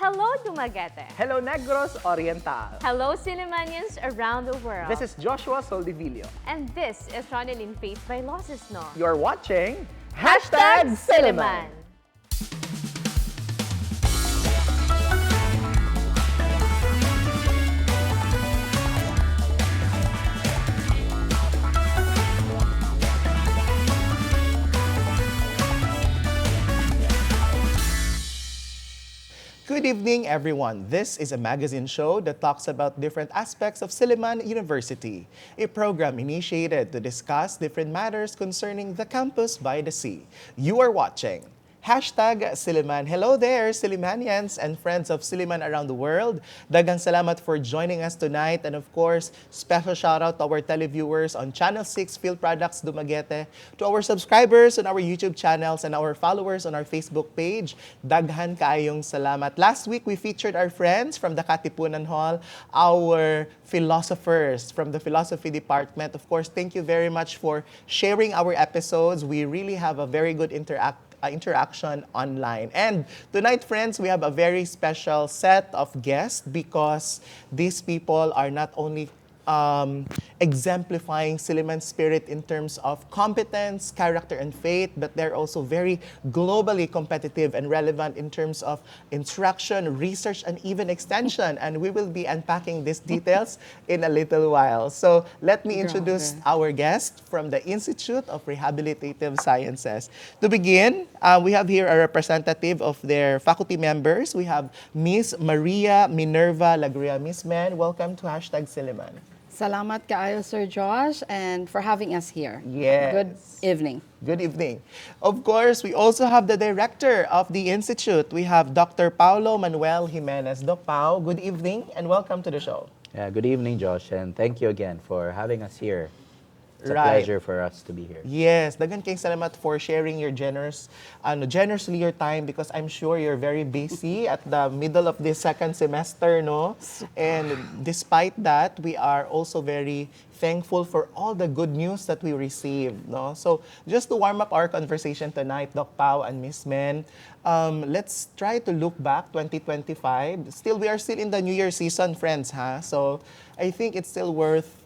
Hello, Dumaguete. Hello, Negros Oriental. Hello, Sillimanians around the world. This is Joshua Soldivillo. And this is Ronelyn Faith Vailoces-No. You're watching Silliman. Good evening, everyone. This is a magazine show that talks about different aspects of Silliman University, a program initiated to discuss different matters concerning the campus by the sea. You are watching Silliman. Hello there, Sillimanians and friends of Silliman around the world. Daghang salamat for joining us tonight. And of course, special shout out to our televiewers on Channel 6 Field Products Dumaguete, to our subscribers on our YouTube channels and our followers on our Facebook page. Daghan kaayong salamat. Last week, we featured our friends from the Katipunan Hall, our philosophers from the philosophy department. Of course, thank you very much for sharing our episodes. We really have a very good interaction online. And tonight, friends, we have a very special set of guests because these people are not only exemplifying Silliman's spirit in terms of competence, character, and faith, but they're also very globally competitive and relevant in terms of instruction, research, and even extension. And we will be unpacking these details in a little while. So let me introduce our guest from the Institute of Rehabilitative Sciences. To begin, we have here a representative of their faculty members. We have Miss Maria Menierva Lagria. Miss Men, welcome to Silliman. Salamat kaayo, Sir Josh, and for having us here. Yes. Good evening. Good evening. Of course, we also have the director of the Institute. We have Dr. Paolo Manuel Jimenez. Doc Pao, good evening and welcome to the show. Yeah, good evening, Josh, and thank you again for having us here. It's a pleasure for us to be here. Yes, dagan kayong salamat for sharing your generously your time because I'm sure you're very busy at the middle of this second semester, no? And despite that, we are also very thankful for all the good news that we received, no? So just to warm up our conversation tonight, Doc Pao and Miss Men, let's try to look back 2025. We are still in the New Year season, friends, huh? So I think it's still worth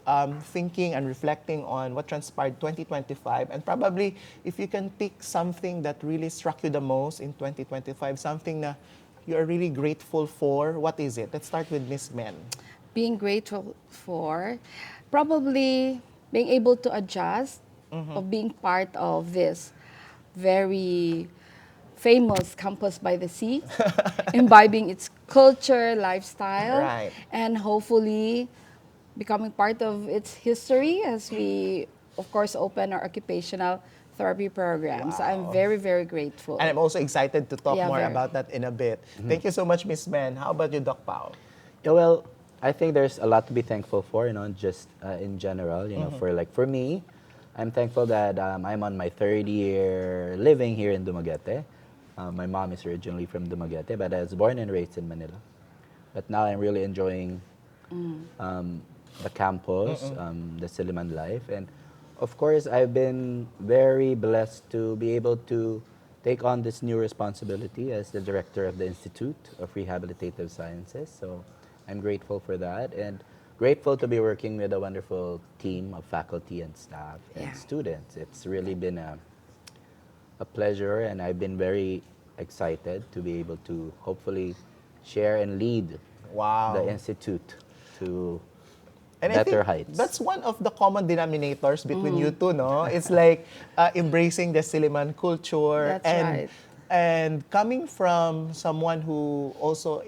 thinking and reflecting on what transpired 2025, and probably if you can pick something that really struck you the most in 2025, something that you are really grateful for, what is it? Let's start with Miss Men. Being grateful for, probably being able to adjust of being part of this very famous campus by the sea, imbibing its culture, lifestyle, and hopefully becoming part of its history as we, of course, open our occupational therapy programs. Wow. I'm very, very grateful. And I'm also excited to talk more about that in a bit. Thank you so much, Miss Men. How about you, Doc Pao? Yeah, well, I think there's a lot to be thankful for, just in general, for me, I'm thankful that I'm on my third year living here in Dumaguete. My mom is originally from Dumaguete, but I was born and raised in Manila. But now I'm really enjoying the campus, the Silliman life. And of course, I've been very blessed to be able to take on this new responsibility as the director of the Institute of Rehabilitative Sciences. So I'm grateful for that and grateful to be working with a wonderful team of faculty and staff and students. It's really been a pleasure, and I've been very excited to be able to hopefully share and lead the Institute to better heights. That's one of the common denominators between you two, no? It's like embracing the Silliman culture. That's right. And coming from someone who also,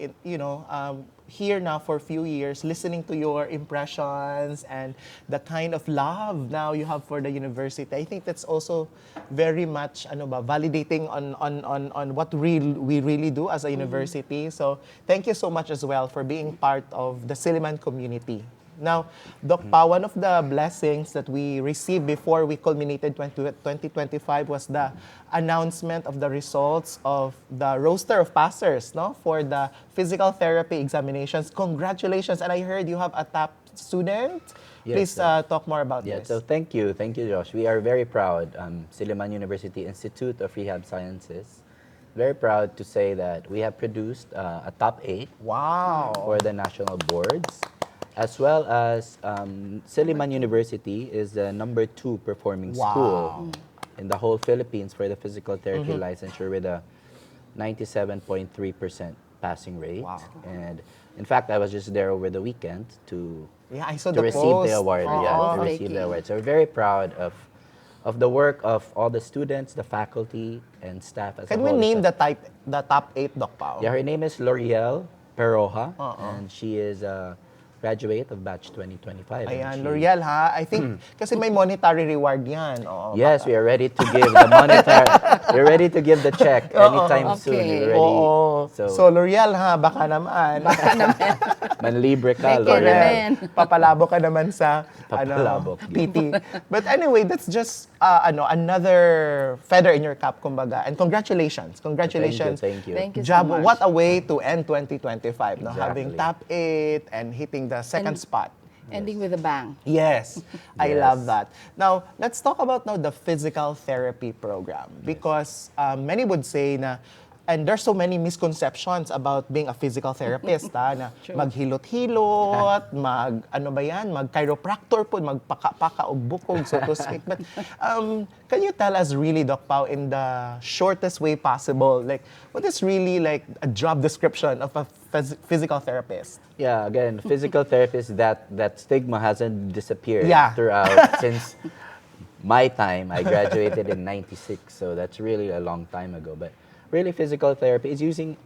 here now for a few years, listening to your impressions and the kind of love now you have for the university, I think that's also very much validating on what we really do as a university. So thank you so much as well for being part of the Silliman community. Now, Doc Pa, one of the blessings that we received before we culminated 2025 was the announcement of the results of the roster of passers, no, for the physical therapy examinations. Congratulations! And I heard you have a top student. Please talk more about this. So thank you, Josh. We are very proud. Silliman University Institute of Rehab Sciences very proud to say that we have produced a top 8 Wow. for the national boards, as well as Silliman University is the #2 performing school in the whole Philippines for the physical therapy licensure with a 97.3% passing rate. Wow. And in fact, I was just there over the weekend to Yeah, I saw to the receive post. the award. Yeah, to receive the award. So we're very proud of the work of all the students, the faculty, and staff as Can a we whole. name the top 8, Doc Pao? Yeah, her name is L'Oreal Peroja, and she is a graduate of batch 2025. and Ayan, she- L'Oreal ha. I think kasi may monetary reward yan. Oo, Yes, we are ready to give the monetary. We're ready to give the check anytime soon. Okay. We're ready. Oo. So, L'Oreal ha, baka naman. Manlibre ka, Make it L'Oreal. naman. Papalabo ka naman sa Papalabo. PT. But anyway, that's just another feather in your cap, kumbaga. And congratulations. Congratulations. Thank you. Thank you so Job, much. what a way to end 2025, no? Exactly. Having top 8 and hitting the second And- spot. Ending with a bang. Yes, I Yes. love that. Now, let's talk about now the physical therapy program because many would say na, and there's so many misconceptions about being a physical therapist, na maghilot-hilot, mag-chiropractor po, magpaka-paka o bukog, so to speak. But can you tell us really, Doc Pao, in the shortest way possible, like, what is really like a job description of a physical therapist? Yeah, again, physical therapist, that stigma hasn't disappeared Yeah. throughout since my time. I graduated in '96, so that's really a long time ago. But really, physical therapy is using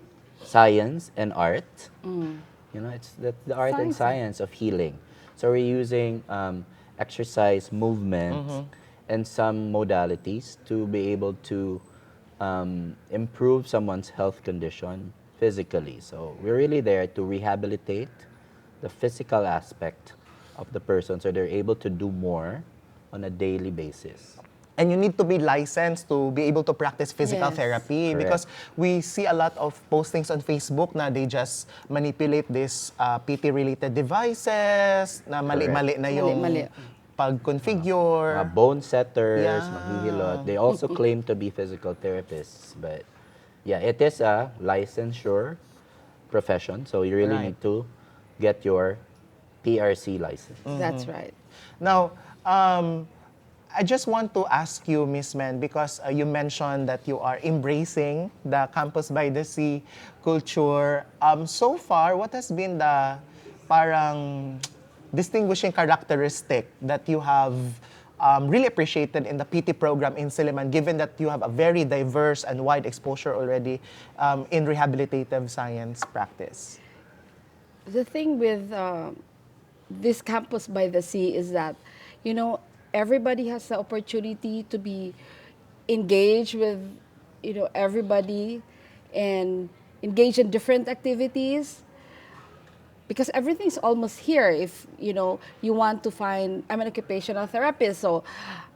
science and art. You know, it's the art and science of healing. So we're using exercise, movement, and some modalities to be able to improve someone's health condition physically. So we're really there to rehabilitate the physical aspect of the person so they're able to do more on a daily basis. And you need to be licensed to be able to practice physical Yes. therapy Correct. because we see a lot of postings on Facebook na they just manipulate these PT-related devices na mali-mali na yung Mali-mali. pag-configure. Bone setters, Yeah. maghihilot. They also claim to be physical therapists, but yeah, it is a licensure profession, so you really Right. need to get your PRC license. That's right. Now, I just want to ask you, Miss Men, because you mentioned that you are embracing the Campus by the Sea culture. So far, what has been the parang distinguishing characteristic that you have really appreciated in the PT program in Silliman, given that you have a very diverse and wide exposure already in rehabilitative science practice? The thing with this Campus by the Sea is that, you know, everybody has the opportunity to be engaged with, you know, everybody and engage in different activities because everything's almost here. If, you know, you want to find, I'm an occupational therapist, so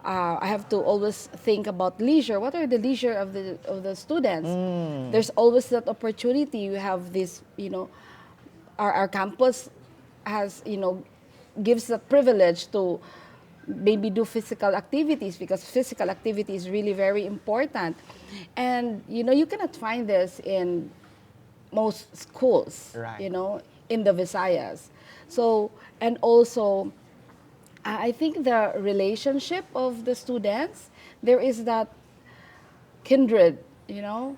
I have to always think about leisure. What are the leisure of the students? There's always that opportunity. You have this, you know, our campus has, you know, gives the privilege to maybe do physical activities because physical activity is really very important. And, you know, you cannot find this in most schools, Right. you know, in the Visayas. So, and also, I think the relationship of the students, there is that kindred, you know?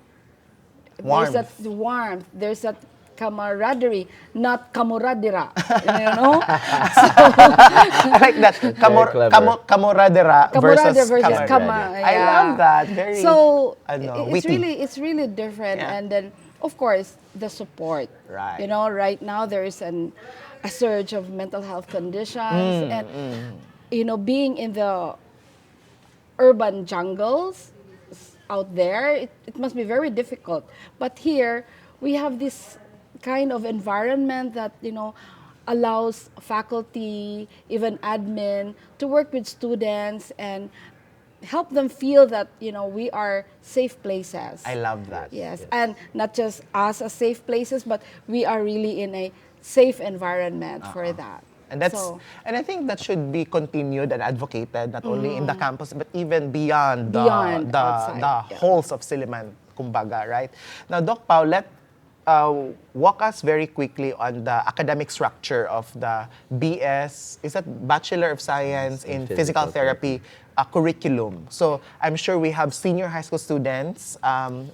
Warmth. There's that warmth, there's that camaraderie, not kamuradira, you know? I like that. clever. Camoradera versus Camaraderie camaraderie. I yeah. love that. Very So witty. it's really different. Yeah. And then of course the support. Right. You know, right now there is a surge of mental health conditions and you know, being in the urban jungles out there, it must be very difficult. But here we have this kind of environment that, you know, allows faculty, even admin, to work with students and help them feel that, you know, we are safe places. I love that. Yes, and not just us as safe places, but we are really in a safe environment for that. And that's So- and I think that should be continued and advocated not only in the campus but even beyond Beyond, the outside, yeah. halls of Silliman kumbaga, right? Now, Doc Pao, walk us very quickly on the academic structure of the BS, is that Bachelor of Science in Physical Therapy curriculum. So I'm sure we have senior high school students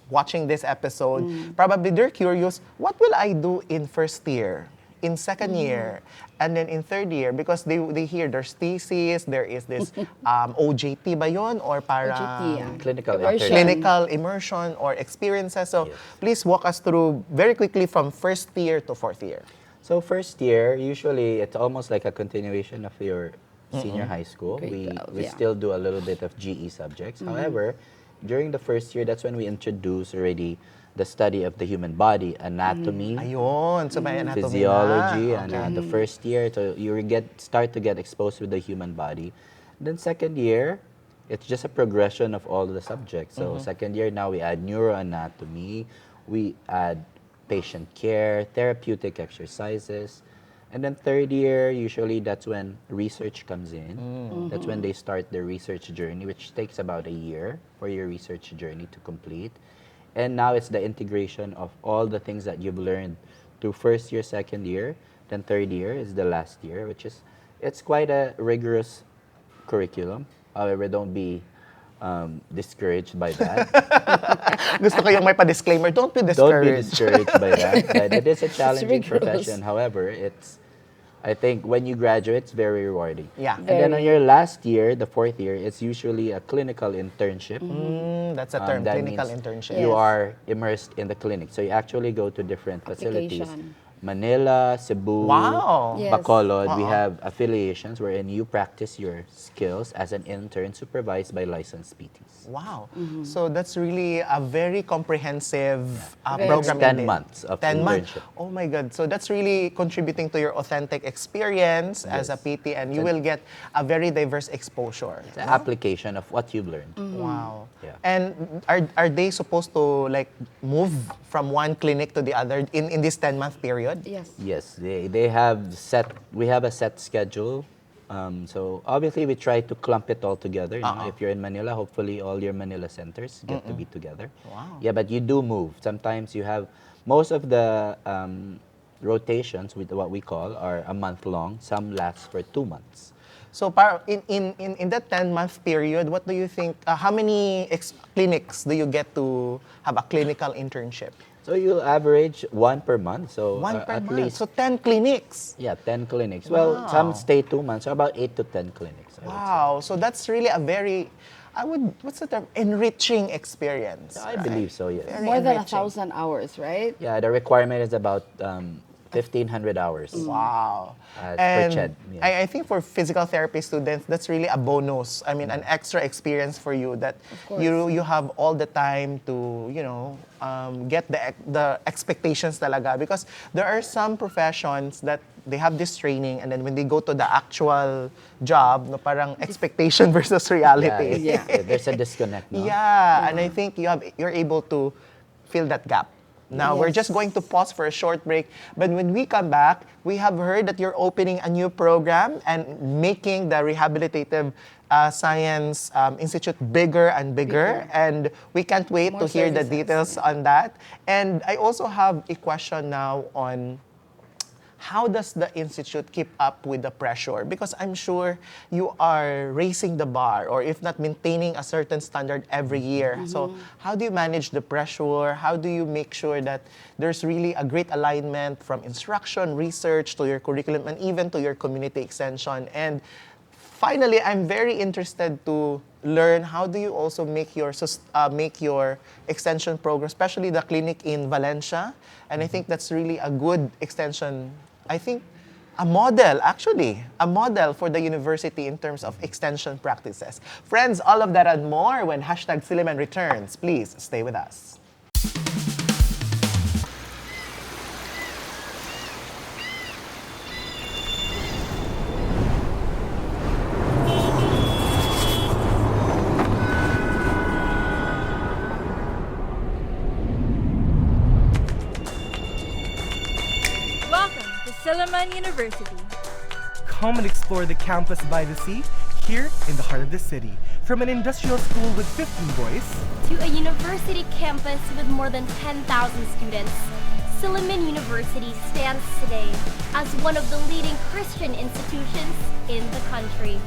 watching this episode. Probably they're curious, what will I do in first year, in second year, and then in third year? Because they hear there's thesis, there is this OJT ba yun? Or para OJT, yeah. Clinical Immersion. internship. clinical immersion or experiences. So please walk us through very quickly from first year to fourth year. So first year, usually it's almost like a continuation of your senior high school. Grade 12, We yeah. still do a little bit of GE subjects. However, during the first year, that's when we introduce already the study of the human body, anatomy, Ayun, so may anatomy physiology, na. and the first year, so you start to get exposed with the human body. Then second year, it's just a progression of all the subjects. So second year now we add neuroanatomy, we add patient care, therapeutic exercises. And then third year, usually that's when research comes in. That's when they start their research journey, which takes about a year for your research journey to complete. And now it's the integration of all the things that you've learned through first year, second year, then third year is the last year, it's quite a rigorous curriculum. However, don't be discouraged by that. Gusto ko yung may pa-disclaimer, don't be Don't be discouraged. discouraged by that. But it is a challenging rigorous. profession. However, I think when you graduate, it's very rewarding. Yeah. And then on your last year, the fourth year, it's usually a clinical internship. That's a term, That clinical means internship. You Yes. are immersed in the clinic. So you actually go to different facilities. Application. Manila, Cebu, Wow. Yes. Bacolod, we have affiliations wherein you practice your skills as an intern supervised by licensed PTs. Wow. So that's really a very comprehensive Very. program. 10 indeed. months of 10 months. internship. Oh my God. So that's really contributing to your authentic experience as a Yes. PT, and you will get a very diverse exposure. The application of what you've learned. Wow. Yeah. And are they supposed to like move from one clinic to the other in this 10-month period? Yes. Yes, we have a set schedule. So obviously we try to clump it all together. You know, if you're in Manila, hopefully all your Manila centers get to be together. Wow. Yeah, but you do move. Sometimes you have, most of the rotations with what we call are a month long. Some last for 2 months. So in that 10-month period, what do you think, how many clinics do you get to have a clinical internship? So you'll average 1 per month. So One per at month. least So 10 clinics. 10 clinics. Well, some stay 2 months, so about 8 to 10 clinics. I would say. Wow. So that's really a very, what's the term? Enriching experience. I right? believe so, yes. Very More than enriching. 1,000 hours, right? Yeah, the requirement is about 1,500 hours. Wow. Per And CHED, yeah. I think for physical therapy students, that's really a bonus. I mean, an extra experience for you that course. you have all the time to, get the expectations talaga. Because there are some professions that they have this training, and then when they go to the actual job, no, parang expectation versus reality. Yeah. There's a disconnect, no? Yeah, and I think you're able to fill that gap. Now, we're just Yes. going to pause for a short break. But when we come back, we have heard that you're opening a new program and making the Rehabilitative Science Institute bigger and bigger. And we can't wait More to hear the services, details on that. And I also have a question now on how does the Institute keep up with the pressure? Because I'm sure you are raising the bar, or if not maintaining a certain standard every year. So how do you manage the pressure? How do you make sure that there's really a great alignment from instruction, research, to your curriculum, and even to your community extension? And finally, I'm very interested to learn how do you also make your extension program, especially the clinic in Valencia. And I think that's really a good extension. I think a model for the university in terms of extension practices. Friends, all of that and more when #Silliman returns. Please stay with us. Welcome to Silliman University. Come and explore the campus by the sea here in the heart of the city. from an industrial school with 15 boys to a university campus with more than 10,000 students, Silliman University stands today as one of the leading Christian institutions in the country.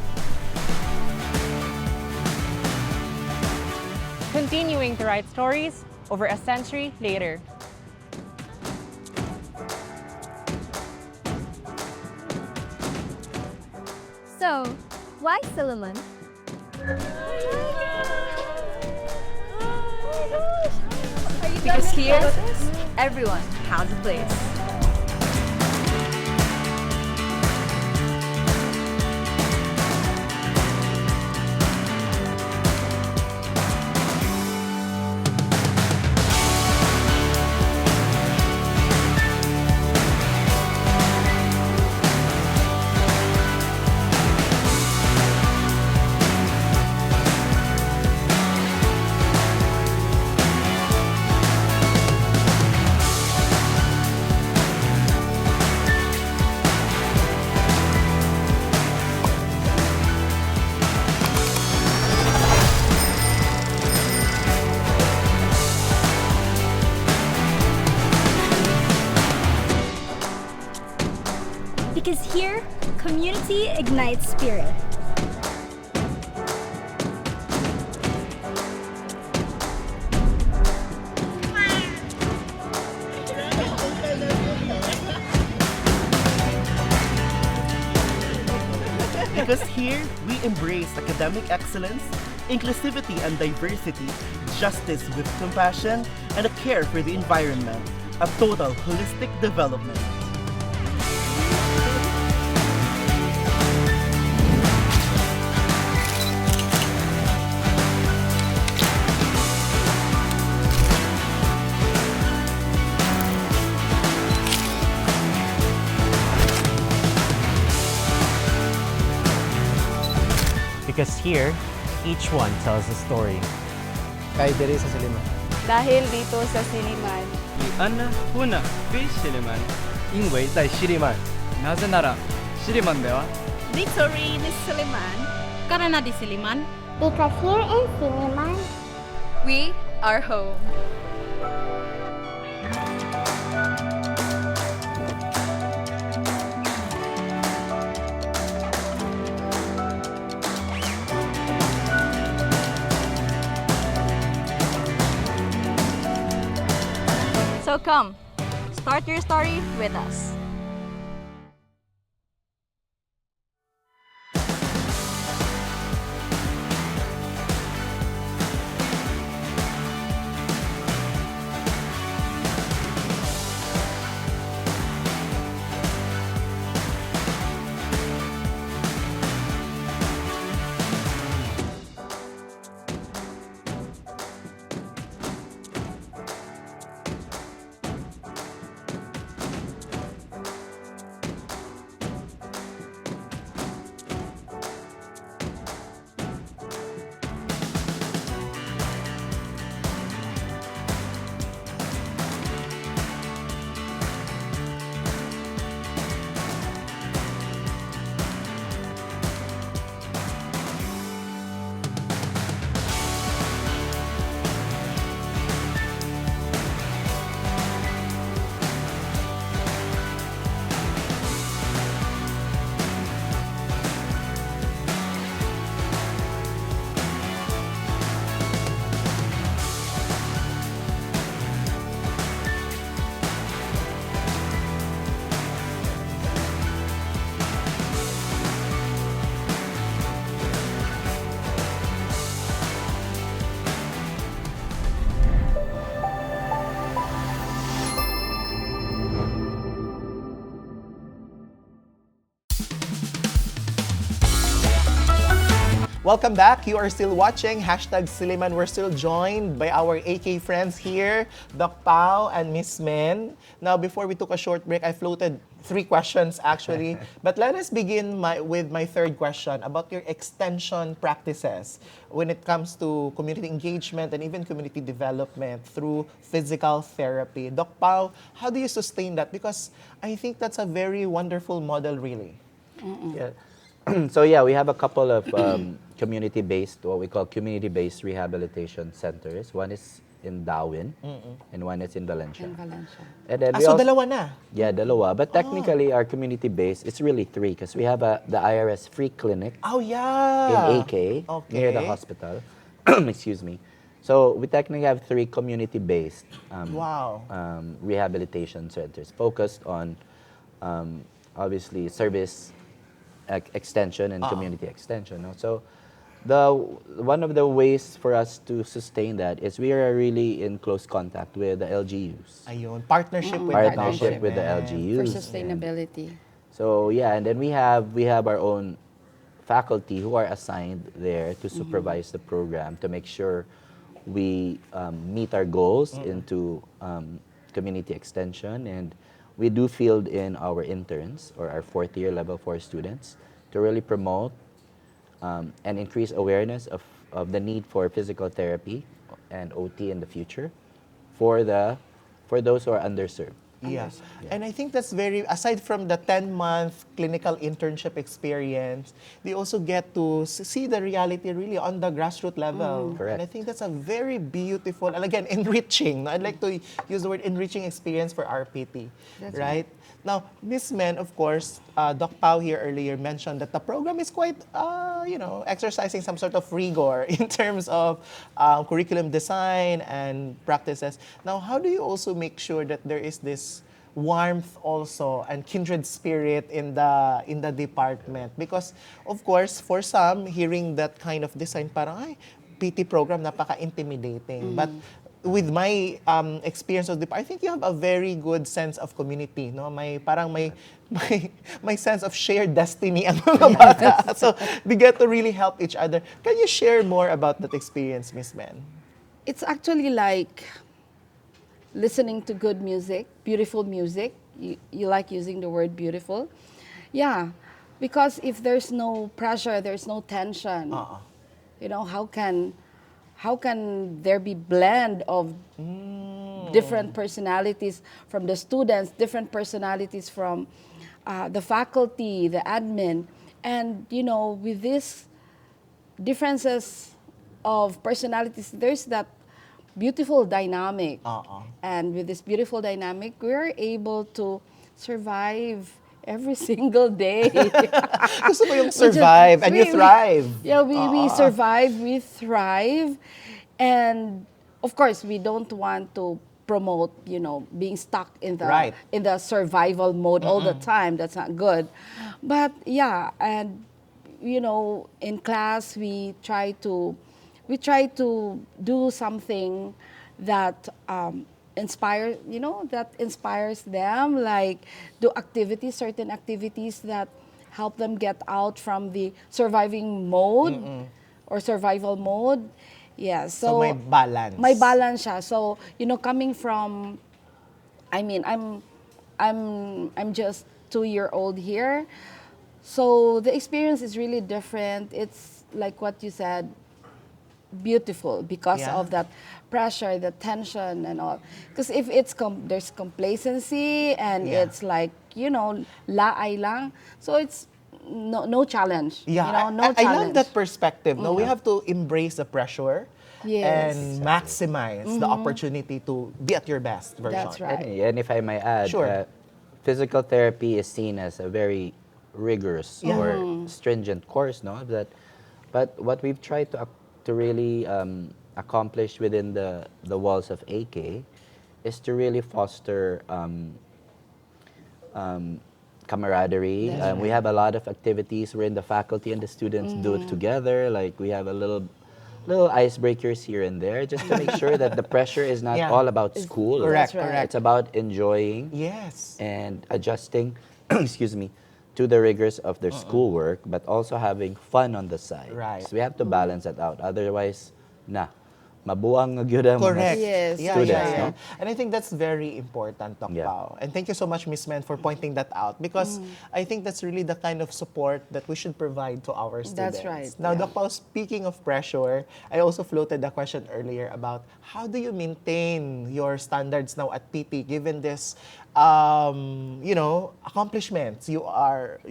Continuing to write stories over a century later. So, why Silliman? Because here, everyone has a place. Because here, community ignites spirit. because here we embrace academic excellence, inclusivity and diversity, justice with compassion, and a care for the environment, a total holistic development. Because here, each one tells a story. Kahit diri sa Silliman. Dahil dito sa Silliman. 以安娜湖南非西利曼，因为在西利曼。なぜならシリマンでは Victory in Silliman. Karena di Silliman. Because here in Silliman, we are home. So come, start your story with us. Welcome back. You are still watching #Silliman. We're still joined by our AK friends here, Doc Pao and Miss Min. Now, before we took a short break, I floated 3 questions actually. But let us begin with my third question about your extension practices when it comes to community engagement and even community development through physical therapy. Doc Pao, how do you sustain that? Because I think that's a very wonderful model, really. Yeah. So yeah, we have a couple of community-based, what we call community-based rehabilitation centers. One is in Darwin, and one is in Valencia. And then so dalawa na? Yeah, dalawa. But technically, our community-based, it's really three because we have the IRS free clinic. Oh, yeah. In AK, near the hospital. Excuse me. So we technically have three community-based rehabilitation centers focused on, obviously, service extension and community extension. No? So one of the ways for us to sustain that is we are really in close contact with the LGUs. Ayun, partnership with the LGUs. For sustainability. So yeah, and then we have our own faculty who are assigned there to supervise the program to make sure we meet our goals into community extension, and we do field in our interns or our fourth year level 4 students to really promote and increase awareness of the need for physical therapy and OT in the future for those who are underserved. Yeah. And I think that's aside from the 10-month clinical internship experience, they also get to see the reality really on the grassroots level. Correct. And I think that's a very beautiful, and again, enriching. I'd like to use the word enriching experience for RPT, right? Now, Ms. Men, of course, Doc Pao here earlier mentioned that the program is quite, exercising some sort of rigor in terms of curriculum design and practices. Now, how do you also make sure that there is this warmth also and kindred spirit in the department? Because, of course, for some, hearing that kind of design, parang, ay, PT program, napaka-intimidating. But with my experience of I think you have a very good sense of community, no? My sense of shared destiny ang mga bata. So we get to really help each other. Can you share more about that experience, Miss Men? It's actually like listening to good music, beautiful music. You like using the word beautiful? Yeah, because if there's no pressure, there's no tension. You know, how can there be blend of different personalities from the students, different personalities from the faculty, the admin, and you know, with these differences of personalities, there's that beautiful dynamic. And with this beautiful dynamic, we're able to survive every single day. Gusto mo yung survive and you thrive. We survive, we thrive. And of course, we don't want to promote, you know, being stuck in the survival mode all the time. That's not good. But yeah, and you know, in class we try to do something that inspires them, like do certain activities that help them get out from the surviving mode or survival mode. Yeah, so may balance. May balance siya. So, you know, coming from, I mean, I'm just 2-year-old here. So the experience is really different. It's like what you said, beautiful because of that pressure, the tension and all. Because if there's complacency and it's like, you know, laay lang. So it's no challenge. Yeah, you know, no challenge. I love that perspective. No, we have to embrace the pressure and maximize the opportunity to be at your best version. That's right. And if I may add, physical therapy is seen as a very rigorous or stringent course, no? But what we've tried to really accomplish within the walls of AK is to really foster camaraderie. We have a lot of activities wherein the faculty and the students do it together. Like we have a little icebreakers here and there just to make sure that the pressure is not all about school. Correct. It's about enjoying and adjusting, excuse me, to the rigors of their schoolwork, but also having fun on the side. Right. So we have to balance that out. Otherwise, mabuang gyud ang mga students. No? And I think that's very important, Doc Pao. And thank you so much, Miss Men, for pointing that out, because I think that's really the kind of support that we should provide to our students. That's right. Now, Doc Pao, speaking of pressure, I also floated the question earlier about how do you maintain your standards now at PT, given this accomplishments. You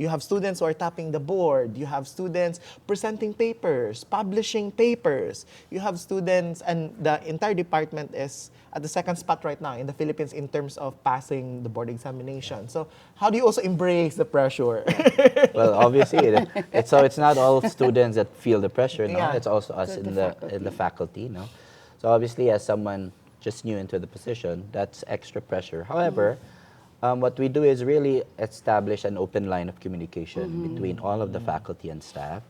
have students who are tapping the board. You have students presenting papers, publishing papers. You have students, and the entire department is at the second spot right now in the Philippines in terms of passing the board examination. So how do you also embrace the pressure? Well, obviously, it's not all students that feel the pressure. No, Yeah. it's also us in the faculty. No, so obviously, as someone just new into the position, that's extra pressure. However, what we do is really establish an open line of communication between all of the faculty and staff,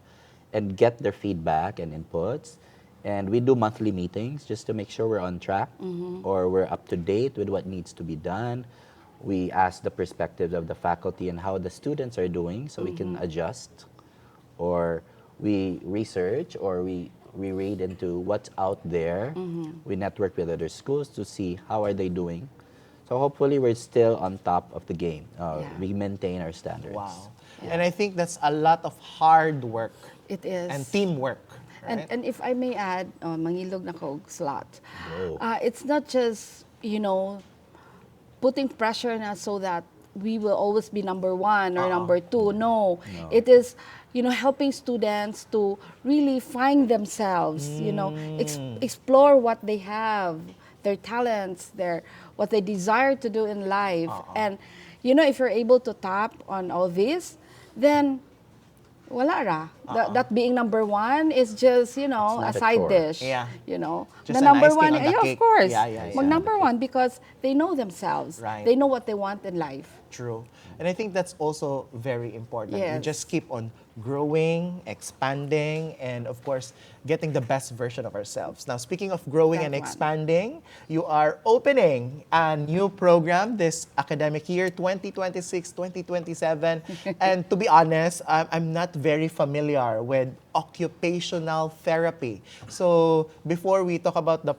and get their feedback and inputs. And we do monthly meetings just to make sure we're on track or we're up to date with what needs to be done. We ask the perspectives of the faculty and how the students are doing so we can adjust, or we research, or we read into what's out there. We network with other schools to see how are they doing. So hopefully we're still on top of the game. We maintain our standards. Wow. And I think that's a lot of hard work. It is. And teamwork. Right? And if I may add, mangilog na ko slot. It's not just, putting pressure na so that we will always be number one or number two. No. It is, helping students to really find themselves, explore what they have, their talents, what they desire to do in life. And, if you're able to tap on all this, then wala ra. That being number one is just, a side dish. Yeah. Just the an number icing one, on the cake. of course. Yeah. Number one, because they know themselves. Right. They know what they want in life. True. And I think that's also very important. Yes. We just keep on growing, expanding, and of course, getting the best version of ourselves. Now, speaking of growing and expanding, you are opening a new program this academic year, 2026-2027. And to be honest, I'm not very familiar with occupational therapy. So before we talk about the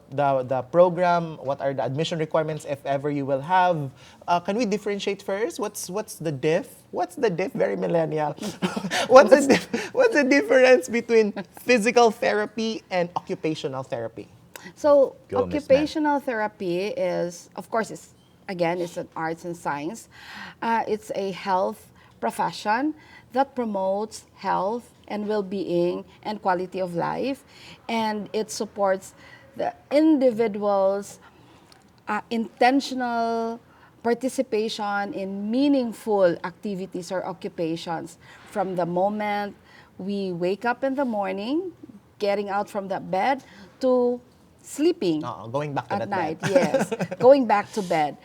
program, what are the admission requirements if ever you will have, can we differentiate first? What's the diff? What's the diff? Very millennial. What's the difference between physical therapy and occupational therapy? So occupational therapy is, of course, it's an arts and science. It's a health profession that promotes health and well-being and quality of life, and it supports the individual's intentional participation in meaningful activities or occupations from the moment we wake up in the morning, getting out from the bed, to sleeping going back to at that night. bed. Yes, going back to bed.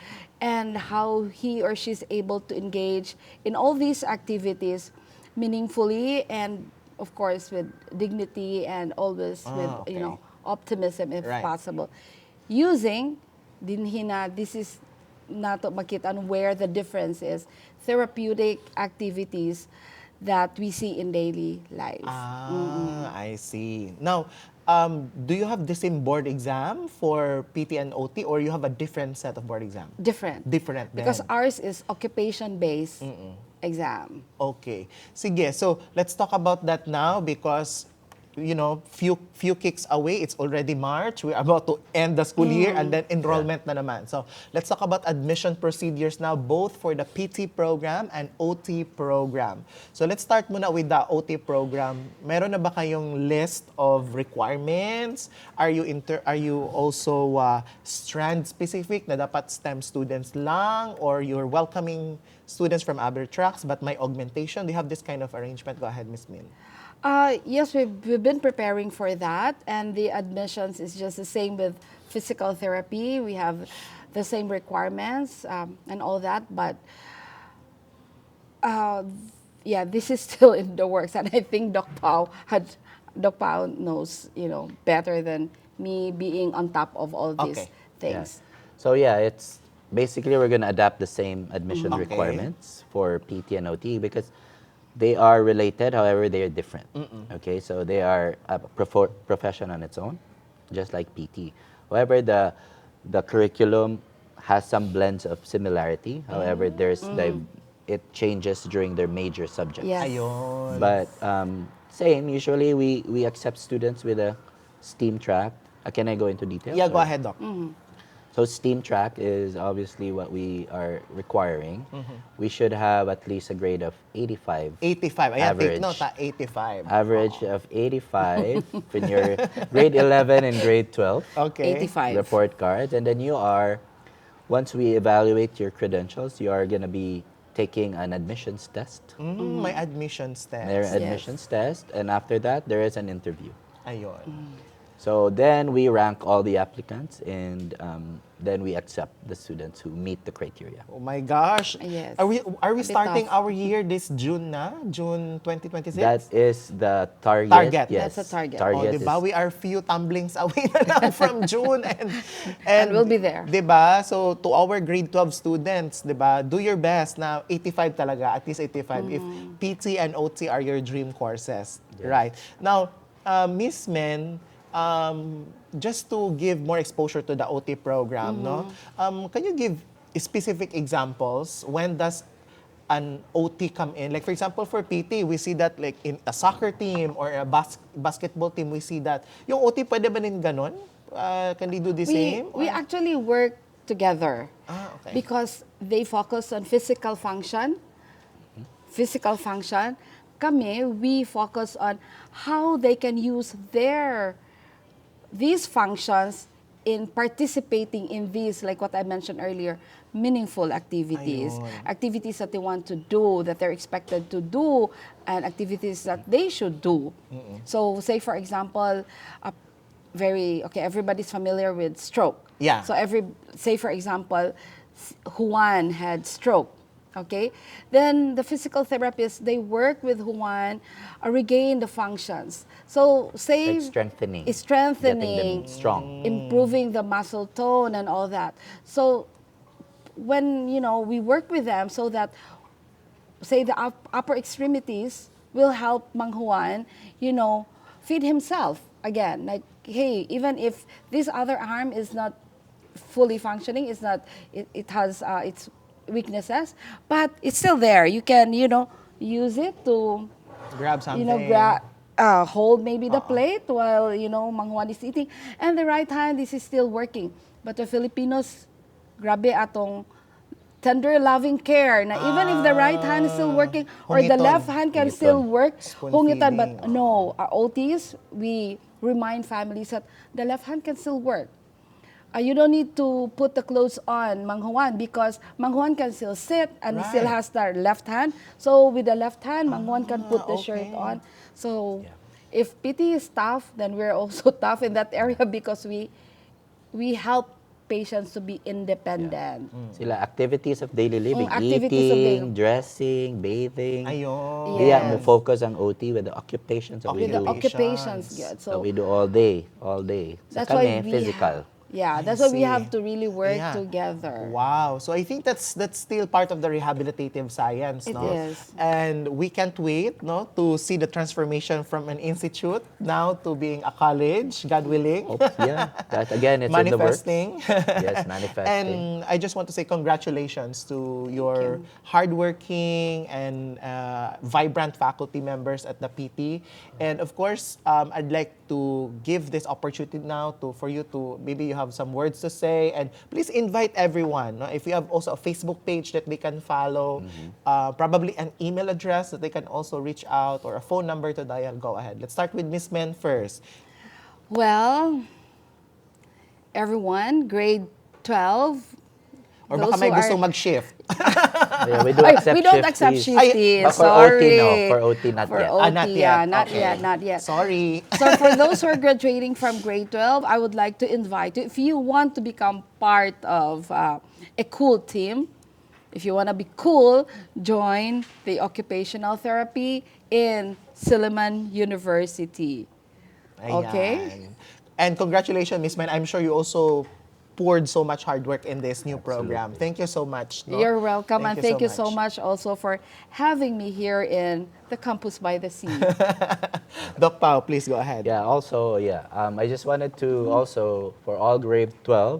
And how he or she is able to engage in all these activities meaningfully and, of course, with dignity and always with, optimism if possible. Using, this is not makita where the difference is, therapeutic activities that we see in daily life. I see. Now, do you have the same board exam for PT and OT, or you have a different set of board exam? Different. Different then. Because ours is occupation-based exam. Okay. Sige, so let's talk about that now because few kicks away, it's already March. We're about to end the school year and then enrollment na naman. So let's talk about admission procedures now, both for the PT program and OT program. So let's start muna with the OT program. Meron na ba kayong list of requirements? Are you also strand specific na dapat STEM students lang, or you're welcoming students from other tracks but may augmentation? Do you have this kind of arrangement? Go ahead, Ms. Min. Yes, we've been preparing for that, and the admissions is just the same with physical therapy. We have the same requirements and all that, but this is still in the works, and I think Doc Pao knows, better than me being on top of all these things. Yeah. So it's basically we're going to adapt the same admission requirements for PT and OT because they are related, however, they are different. Okay, so they are a profession on its own, just like PT. However, the curriculum has some blends of similarity. However, it changes during their major subjects. Yes. But same, usually we accept students with a STEAM track. Can I go into details? Yeah, go ahead, Doc. So STEAM track is obviously what we are requiring. We should have at least a grade of 85. 85. Ayan, average. take note, 85. Average of 85 in your grade 11 and grade 12. Okay. 85. Report cards. And then you are, once we evaluate your credentials, you are going to be taking an admissions test. My admissions test. Their admissions test. And after that, there is an interview. Ayun. So then we rank all the applicants and then we accept the students who meet the criteria. Oh my gosh. Yes. Are we A bit starting tough. our year this June na? June 2026? That is the target. Target. Yes. That's a target. Oh, diba? We are few tumblings away na lang from June and we'll be there. Diba? So to our grade 12 students, diba? Do your best na 85 talaga, at least 85 if PT and OT are your dream courses. Yes. Right. Now, Miss Men, just to give more exposure to the OT program, no? Can you give specific examples? When does an OT come in? Like for example, for PT, we see that like in a soccer team or a basketball team, we see that. Yung OT pwede ba din ganon? Can they do the same? We actually work together Okay. because they focus on physical function. Physical function. Kami, we focus on how they can use these functions in participating in these, like what I mentioned earlier, meaningful activities. Ayun. Activities that they want to do, that they're expected to do, and activities that they should do. So say for example, everybody's familiar with stroke. Yeah. So say for example, Juan had stroke. Okay, then the physical therapists, they work with Juan, regain the functions. So say Like strengthening. strengthening, Getting them strong. improving the muscle tone and all that. So when we work with them, so that say the upper extremities will help Mang Juan, feed himself again. Like, hey, even if this other arm is not fully functioning, it has its weaknesses, but it's still there. You can, use it to Grab something. Hold maybe the plate while, Mang Juan is eating. And the right hand, this is still working. But the Filipinos, grabe atong tender loving care na even if the right hand is still working or the Hungiton. left hand can still work, Spoon hungitan. feeding. But no, our OTs, we remind families that the left hand can still work. You don't need to put the clothes on Mang Juan because Mang Juan can still sit and he still Right. has the left hand. So with the left hand, Mang Juan can put the shirt on. So if PT is tough, then we're also tough in that area because we help patients to be independent. Sila activities of daily living, activities of eating, dressing, bathing. Ayun. Kaya Yes. mo focus ang OT with the occupations that we With the do. occupations, good. That So we do all day. Sa that's why kami, we physical. that's I why we see. have to really work Yeah. together. Wow. So I think that's still part of the rehabilitative science, It no? is. And we can't wait, no, to see the transformation from an institute now to being a college, God willing. Yeah, that again, it's in the works. Manifesting. Yes, manifesting. And I just want to say congratulations to your hardworking and vibrant faculty members at the PT. And of course, I'd like to give this opportunity now for you to, maybe you have some words to say, and please invite everyone. No? If you have also a Facebook page that they can follow, probably an email address that they can also reach out, or a phone number to dial, go ahead. Let's start with Miss Men first. Well, everyone, grade 12. Or those baka may who gusto are- mag-shift. Yeah, we do accept we don't accept shifties. shifties. But for Sorry. OT, no. For OT, not For yet. OT, not yet. yeah, not Okay. yet, not yet. Sorry. So for those who are graduating from grade 12, I would like to invite you, if you want to become part of a cool team, if you want to be cool, join the occupational therapy in Silliman University. Okay? Ayan. And congratulations, Miss Men. I'm sure you also poured so much hard work in this new program. Thank you so much. No? You're welcome, and thank you so much also for having me here in the campus by the sea. Doc Pao, please go ahead. Yeah, also, I just wanted to also, for all grade 12,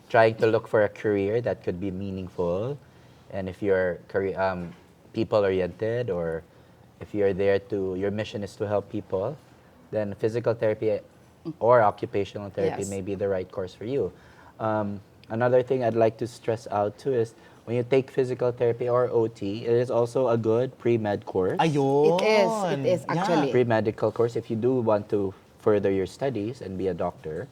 trying to look for a career that could be meaningful. And if you're people-oriented, or if you're there your mission is to help people, then physical therapy or occupational therapy Yes. may be the right course for you. Another thing I'd like to stress out too is when you take physical therapy or OT, it is also a good pre-med course. Ayun. It is actually. Pre-medical course if you do want to further your studies and be a doctor.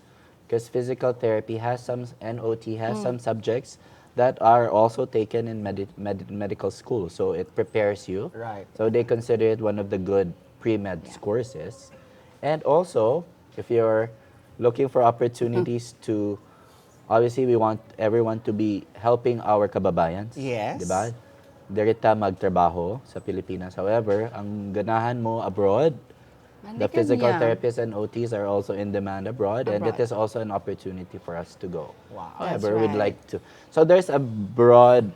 Because physical therapy has some, and OT has some subjects that are also taken in medical school. So it prepares you. Right. So they consider it one of the good pre-med courses. And also, if you're looking for opportunities to, obviously we want everyone to be helping our kababayans. Yes. Diba? Direta magtrabaho sa Pilipinas. However, ang ganahan mo abroad, the physical therapists and OTs are also in demand abroad, and it is also an opportunity for us to go. Wow. However, we'd like to. So there's a broad.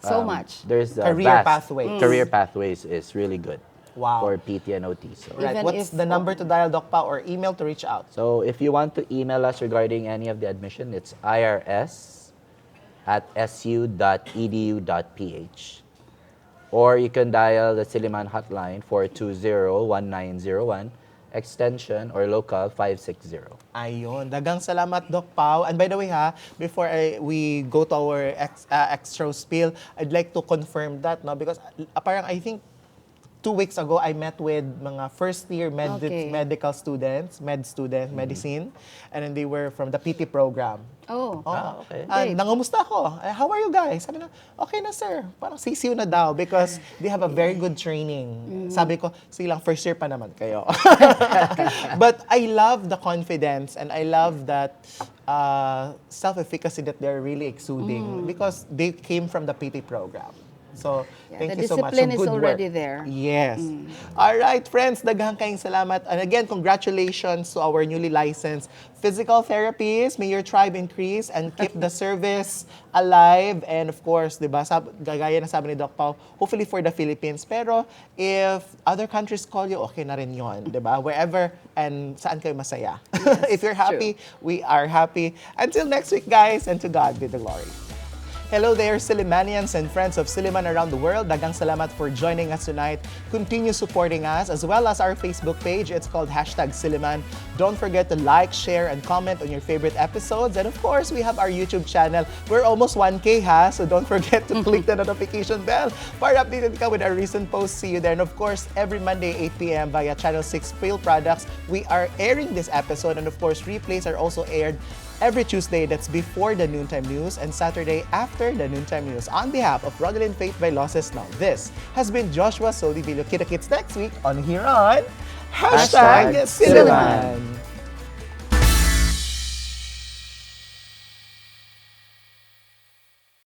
So much. There's a Career vast pathways. Career pathways is really good. Wow. For PT and OT. So. Right. Even What's if- the number to dial, Doc Pa, or email to reach out? So if you want to email us regarding any of the admission, it's irs@su.edu.ph. Or you can dial the Silliman hotline 420-1901, extension or local 560. Ayun. Dagang salamat, Doc Pao. And by the way, before we go to our extra spiel, I'd like to confirm that, no? Because parang I think 2 weeks ago, I met with mga first-year medical students, medicine, and then they were from the PT program. Oh. Okay. Nangumusta ako. How are you guys? Sabi na, okay na sir. Parang sisiw na daw because they have a very good training. Sabi ko, silang first year pa naman kayo. But I love the confidence and I love that self-efficacy that they're really exuding because they came from the PT program. So, thank you so much. The discipline So, is good already work. there. Yes. All right, friends, daghang kayong salamat. And again, congratulations to our newly licensed physical therapists. May your tribe increase and keep the service alive. And of course, di ba, gagaya na sabi ni Doc Pao, hopefully for the Philippines. Pero if other countries call you, okay na rin yun, di ba? Wherever and saan kayo masaya. If you're happy, we are happy. Until next week, guys, and to God be the glory. Hello there, Sillimanians and friends of Silliman around the world. Dagang salamat for joining us tonight. Continue supporting us as well as our Facebook page. It's called #Silliman. Don't forget to like, share, and comment on your favorite episodes. And of course, we have our YouTube channel. We're almost 1K, so don't forget to click the notification bell para updated ka with our recent posts. See you there. And of course, every Monday, 8 p.m. via Channel 6 Peel Products, we are airing this episode. And of course, replays are also aired every Tuesday, that's before the noontime news, and Saturday after the noontime news. On behalf of Ronelyn, Vailoces-No, this has been Joshua Soldivillo. Kita-kits next week on Here on #Silliman.